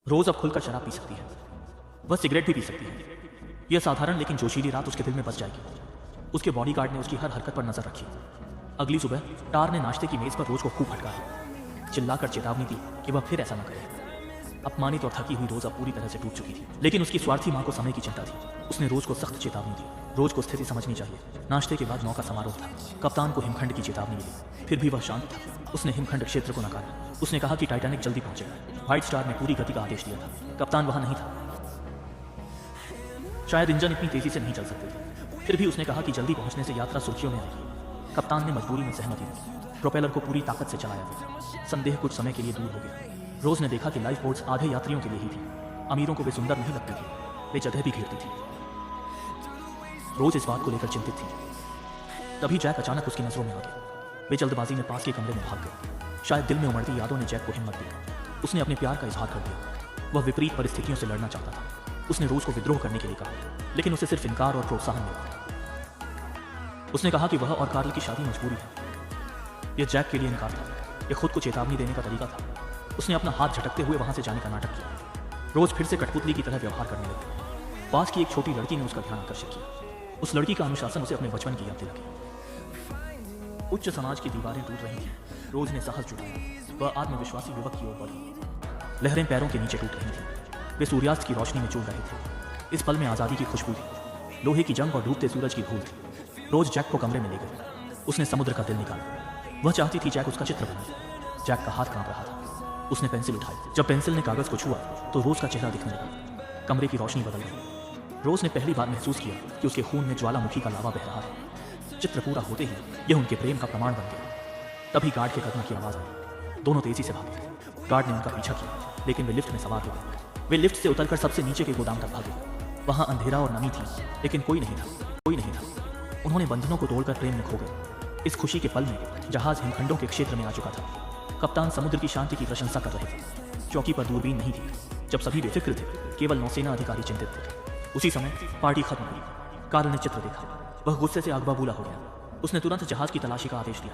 रोज अब खुलकर शराब पी सकती है, वह सिगरेट भी पी सकती है। यह साधारण लेकिन जोशीली रात उसके दिल में बस जाएगी। उसके बॉडीगार्ड ने उसकी हर हरकत पर नजर रखी। अगली सुबह टार ने नाश्ते की मेज पर रोज को खूब फटकारा, चिल्लाकर चेतावनी दी कि वह फिर ऐसा न करे। अपमानित और थकी हुई रोज अब पूरी तरह से टूट चुकी थी, लेकिन उसकी स्वार्थी मां को समय की चिंता थी। उसने रोज को सख्त चेतावनी दी। रोज को स्थिति समझनी चाहिए। नाश्ते के बाद नौका समारोह था। कप्तान को हिमखंड की चेतावनी मिली, फिर भी वह शांत था। उसने हिमखंड क्षेत्र को नकारा। उसने कहा कि टाइटैनिक जल्दी पहुंचेगा। व्हाइट स्टार ने पूरी गति का आदेश दिया था। कप्तान वहां नहीं था। शायद इंजन इतनी तेजी से नहीं चल सकते थे। फिर भी उसने कहा कि जल्दी पहुंचने से यात्रा सुर्खियों में आएगी। कप्तान ने मजबूरी में सहमति दी। प्रोपेलर को पूरी ताकत से चलाया गया। संदेह कुछ समय के लिए दूर हो गया। रोज ने देखा कि लाइफ बोट्स आधे यात्रियों के लिए ही थी। अमीरों को वे सुंदर नहीं लगती थी, वे जगह भी घेरती थी। रोज इस बात को लेकर चिंतित थी। तभी जैक अचानक उसकी नजरों में आ गया। वे जल्दबाजी में पास के कमरे में भाग गए। शायद दिल में उमड़ती यादों ने जैक को हिम्मत दी। उसने अपने प्यार का इजहार कर दिया। वह विपरीत परिस्थितियों से लड़ना चाहता था। उसने रोज को विद्रोह करने के लिए कहा, लेकिन उसे सिर्फ इनकार और प्रोत्साहन मिला। उसने कहा कि वह और कार्ल की शादी मजबूरी है। यह जैक के लिए इनकार था। यह खुद को चेतावनी देने का तरीका था। उसने अपना हाथ झटकते हुए वहां से जाने का नाटक किया। रोज फिर से कठपुतली की तरह व्यवहार करने लगी। पास की एक छोटी लड़की ने उसका ध्यान आकर्षित किया। उस लड़की का अनुशासन उसे अपने बचपन की याद दिलाई। उच्च समाज की दीवारें टूट रही थीं। रोज ने साहस जुटाया। वह आत्मविश्वासी युवक की ओर बढ़ी। लहरें पैरों के नीचे टूट रही थीं। वे सूर्यास्त की रोशनी में चूल रहे थे। इस पल में आजादी की खुशबू थी। लोहे की जंग और डूबते सूरज की धूल थी। रोज जैक को कमरे में ले गई। उसने समुद्र का दिल निकाला। वह चाहती थी जैक उसका चित्र बनाए। जैक का हाथ कांप रहा था। उसने पेंसिल उठाई। जब पेंसिल ने कागज को छुआ तो रोज का चेहरा दिखने लगा। कमरे की रोशनी बदल गई। रोज ने पहली बार महसूस किया कि उसके खून में ज्वालामुखी का लावा बह रहा है। चित्र पूरा होते ही यह उनके प्रेम का प्रमाण बन गया। तभी गार्ड के कदमों की आवाज आई। दोनों तेजी से भागे। गार्ड ने उनका पीछा किया, लेकिन वे लिफ्ट में सवार हो गए। वे लिफ्ट से उतरकर सबसे नीचे के गोदाम तक भागे। वहां अंधेरा और नमी थी, लेकिन कोई नहीं था। उन्होंने बंधनों को तोड़कर प्रेम में खो गए। इस खुशी के पल में जहाज हिमखंडों के क्षेत्र में आ चुका था। कप्तान समुद्र की शांति की प्रशंसा कर रहे थे। चौकी पर दूरबीन नहीं थी। जब सभी बेफिक्र थे, केवल नौसेना अधिकारी चिंतित थे। उसी समय पार्टी खत्म हुई। कार्ल ने चित्र देखा। वह गुस्से से आग बबूला हो गया। उसने तुरंत जहाज की तलाशी का आदेश दिया।